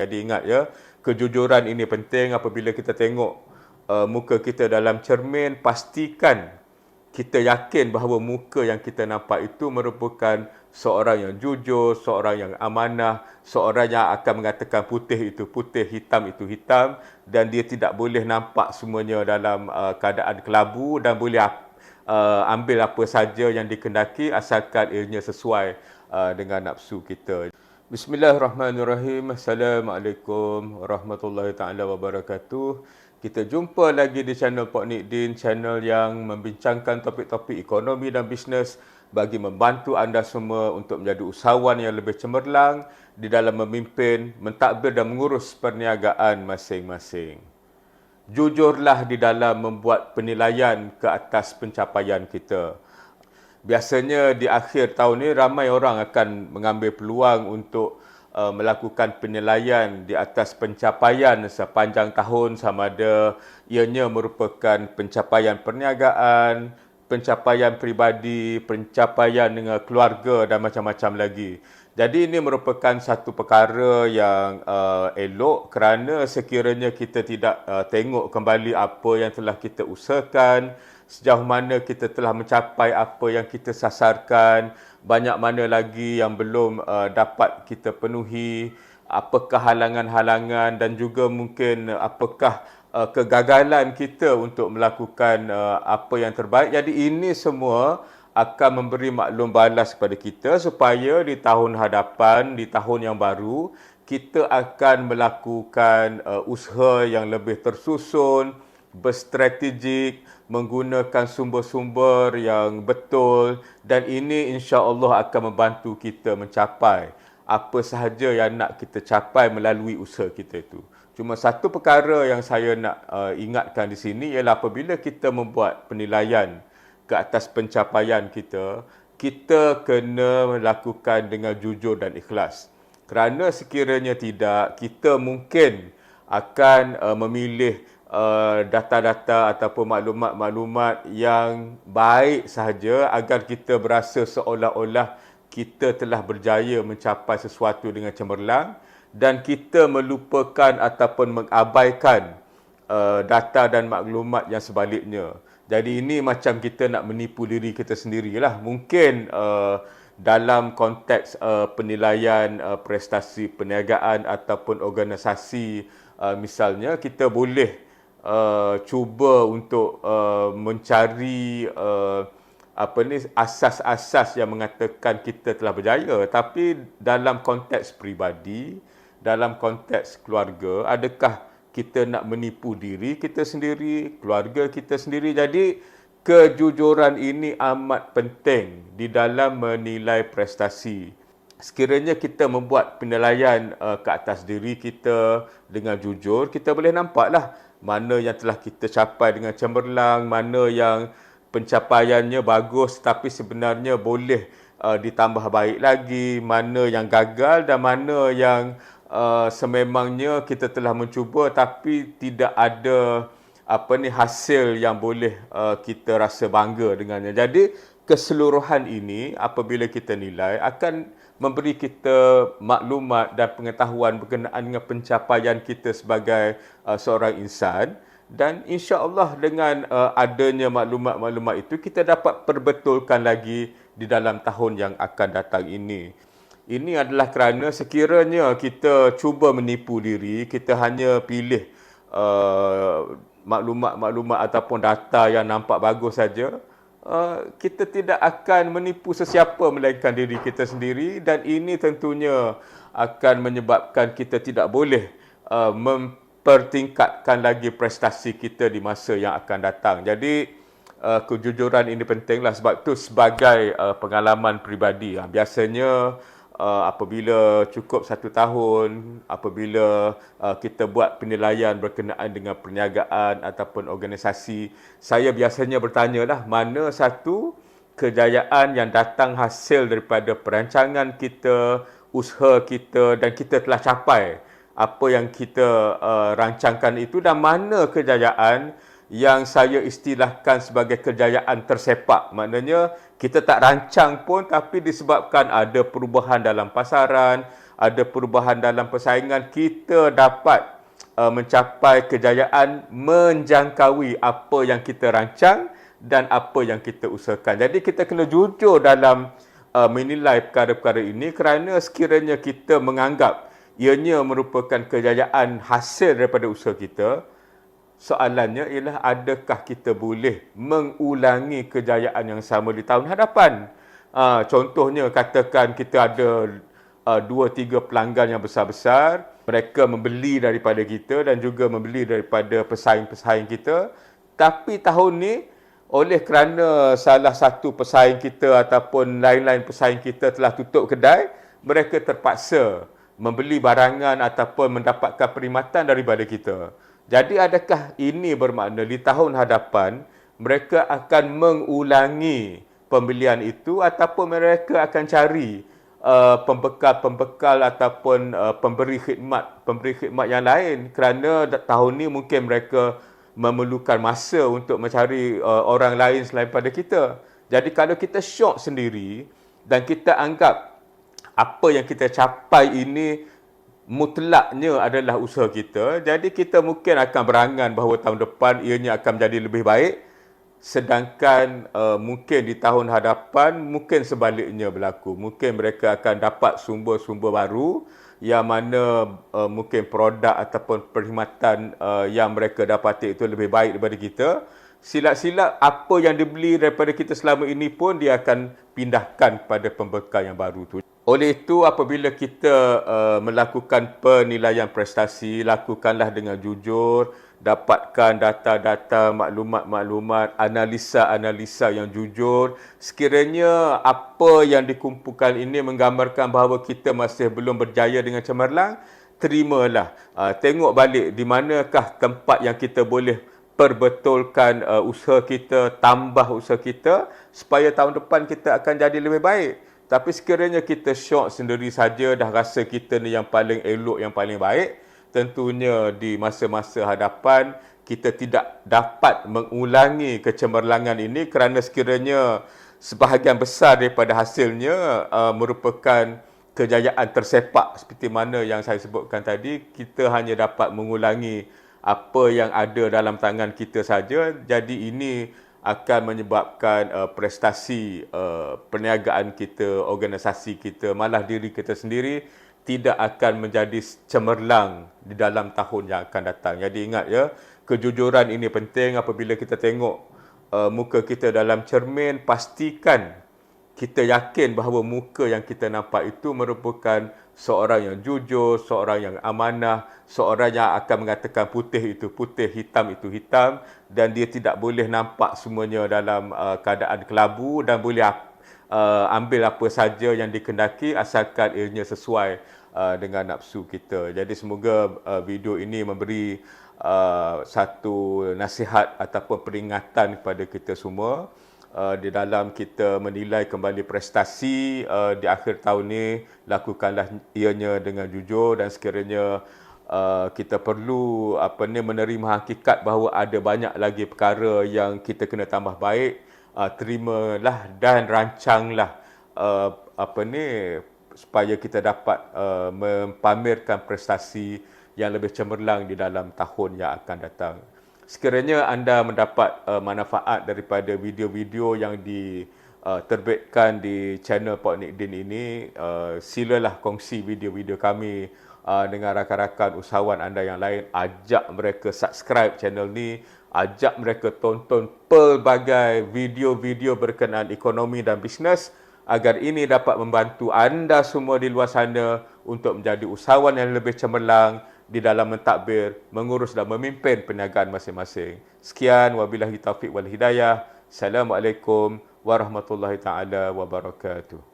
Jadi ingat ya, kejujuran ini penting. Apabila kita tengok muka kita dalam cermin, pastikan kita yakin bahawa muka yang kita nampak itu merupakan seorang yang jujur, seorang yang amanah, seorang yang akan mengatakan putih itu putih, hitam itu hitam, dan dia tidak boleh nampak semuanya dalam keadaan kelabu dan boleh ambil apa saja yang dikehendaki asalkan ianya sesuai dengan nafsu kita. Bismillahirrahmanirrahim. Assalamualaikum warahmatullahi taala wabarakatuh. Kita jumpa lagi di channel Pak Nikdin, channel yang membincangkan topik-topik ekonomi dan bisnes bagi membantu anda semua untuk menjadi usahawan yang lebih cemerlang di dalam memimpin, mentadbir dan mengurus perniagaan masing-masing. Jujurlah di dalam membuat penilaian ke atas pencapaian kita. Biasanya di akhir tahun ini ramai orang akan mengambil peluang untuk melakukan penilaian di atas pencapaian sepanjang tahun, sama ada ianya merupakan pencapaian perniagaan, pencapaian peribadi, pencapaian dengan keluarga dan macam-macam lagi. Jadi ini merupakan satu perkara yang elok kerana sekiranya kita tidak tengok kembali apa yang telah kita usahakan, sejauh mana kita telah mencapai apa yang kita sasarkan, banyak mana lagi yang belum dapat kita penuhi, apakah halangan-halangan dan juga mungkin apakah kegagalan kita untuk melakukan apa yang terbaik. Jadi ini semua akan memberi maklum balas kepada kita supaya di tahun hadapan, di tahun yang baru, kita akan melakukan usaha yang lebih tersusun, berstrategik, menggunakan sumber-sumber yang betul, dan ini insya-Allah akan membantu kita mencapai apa sahaja yang nak kita capai melalui usaha kita itu. Cuma satu perkara yang saya nak ingatkan di sini ialah apabila kita membuat penilaian ke atas pencapaian kita, kita kena melakukan dengan jujur dan ikhlas. Kerana sekiranya tidak, kita mungkin akan memilih data-data ataupun maklumat-maklumat yang baik sahaja agar kita berasa seolah-olah kita telah berjaya mencapai sesuatu dengan cemerlang dan kita melupakan ataupun mengabaikan data dan maklumat yang sebaliknya. Jadi ini macam kita nak menipu diri kita sendirilah. Mungkin dalam konteks penilaian prestasi perniagaan ataupun organisasi, misalnya kita boleh cuba untuk mencari asas-asas yang mengatakan kita telah berjaya, tapi dalam konteks peribadi, dalam konteks keluarga, adakah kita nak menipu diri kita sendiri, keluarga kita sendiri? Jadi kejujuran ini amat penting di dalam menilai prestasi. Sekiranya kita membuat penilaian ke atas diri kita dengan jujur, kita boleh nampaklah mana yang telah kita capai dengan cemerlang, mana yang pencapaiannya bagus tapi sebenarnya boleh ditambah baik lagi, mana yang gagal dan mana yang sememangnya kita telah mencuba tapi tidak ada hasil yang boleh kita rasa bangga dengannya. Jadi keseluruhan ini apabila kita nilai akan memberi kita maklumat dan pengetahuan berkenaan dengan pencapaian kita sebagai seorang insan, dan insya-Allah dengan adanya maklumat-maklumat itu kita dapat perbetulkan lagi di dalam tahun yang akan datang ini. Ini adalah kerana sekiranya kita cuba menipu diri, kita hanya pilih maklumat-maklumat ataupun data yang nampak bagus saja, kita tidak akan menipu sesiapa melainkan diri kita sendiri, dan ini tentunya akan menyebabkan kita tidak boleh mempertingkatkan lagi prestasi kita di masa yang akan datang. Jadi kejujuran ini pentinglah, sebab itu sebagai pengalaman peribadi. Biasanya apabila cukup 1 tahun, apabila kita buat penilaian berkenaan dengan perniagaan ataupun organisasi, saya biasanya bertanyalah mana satu kejayaan yang datang hasil daripada perancangan kita, usaha kita, dan kita telah capai apa yang kita rancangkan itu, dan mana kejayaan yang saya istilahkan sebagai kejayaan tersepak. Maknanya kita tak rancang pun tapi disebabkan ada perubahan dalam pasaran, ada perubahan dalam persaingan, kita dapat mencapai kejayaan menjangkaui apa yang kita rancang dan apa yang kita usahakan. Jadi kita kena jujur dalam menilai perkara-perkara ini, kerana sekiranya kita menganggap ianya merupakan kejayaan hasil daripada usaha kita, soalannya ialah adakah kita boleh mengulangi kejayaan yang sama di tahun hadapan. Contohnya katakan kita ada 2-3 pelanggan yang besar-besar, mereka membeli daripada kita dan juga membeli daripada pesaing-pesaing kita, tapi tahun ni oleh kerana salah satu pesaing kita ataupun lain-lain pesaing kita telah tutup kedai, mereka terpaksa membeli barangan ataupun mendapatkan perkhidmatan daripada kita. Jadi adakah ini bermakna di tahun hadapan mereka akan mengulangi pembelian itu, ataupun mereka akan cari pembekal-pembekal ataupun pemberi khidmat yang lain, kerana tahun ini mungkin mereka memerlukan masa untuk mencari orang lain selain pada kita. Jadi kalau kita syok sendiri dan kita anggap apa yang kita capai ini mutlaknya adalah usaha kita, jadi kita mungkin akan berangan bahawa tahun depan ianya akan menjadi lebih baik, sedangkan mungkin di tahun hadapan mungkin sebaliknya berlaku. Mungkin mereka akan dapat sumber-sumber baru yang mana mungkin produk ataupun perkhidmatan yang mereka dapati itu lebih baik daripada kita. Silap-silap apa yang dibeli daripada kita selama ini pun dia akan pindahkan pada pembekal yang baru tu. Oleh itu, apabila kita melakukan penilaian prestasi, lakukanlah dengan jujur, dapatkan data-data, maklumat-maklumat, analisa-analisa yang jujur. Sekiranya apa yang dikumpulkan ini menggambarkan bahawa kita masih belum berjaya dengan cemerlang, terimalah. Tengok balik di manakah tempat yang kita boleh perbetulkan usaha kita, tambah usaha kita, supaya tahun depan kita akan jadi lebih baik. Tapi sekiranya kita syok sendiri saja, dah rasa kita ni yang paling elok, yang paling baik, tentunya di masa-masa hadapan kita tidak dapat mengulangi kecemerlangan ini, kerana sekiranya sebahagian besar daripada hasilnya merupakan kejayaan tersepak seperti mana yang saya sebutkan tadi. Kita hanya dapat mengulangi apa yang ada dalam tangan kita saja. Jadi ini akan menyebabkan prestasi perniagaan kita, organisasi kita, malah diri kita sendiri tidak akan menjadi cemerlang di dalam tahun yang akan datang. Jadi ingat ya, kejujuran ini penting. Apabila kita tengok muka kita dalam cermin, pastikan kita yakin bahawa muka yang kita nampak itu merupakan seorang yang jujur, seorang yang amanah, seorang yang akan mengatakan putih itu putih, hitam itu hitam, dan dia tidak boleh nampak semuanya dalam keadaan kelabu, dan boleh ambil apa saja yang dikehendaki asalkan ianya sesuai dengan nafsu kita. Jadi semoga video ini memberi satu nasihat ataupun peringatan kepada kita semua di dalam kita menilai kembali prestasi di akhir tahun ini. Lakukanlah ianya dengan jujur, dan sekiranya kita perlu menerima hakikat bahawa ada banyak lagi perkara yang kita kena tambah baik, terimalah dan rancanglah supaya kita dapat mempamerkan prestasi yang lebih cemerlang di dalam tahun yang akan datang. Sekiranya anda mendapat manfaat daripada video-video yang diterbitkan di channel Pak Nikdin ini, silalah kongsi video-video kami dengan rakan-rakan usahawan anda yang lain. Ajak mereka subscribe channel ni, ajak mereka tonton pelbagai video-video berkenaan ekonomi dan bisnes, agar ini dapat membantu anda semua di luar sana untuk menjadi usahawan yang lebih cemerlang di dalam mentadbir, mengurus dan memimpin perniagaan masing-masing. Sekian, wabillahi taufiq wal hidayah. Assalamualaikum warahmatullahi taala wabarakatuh.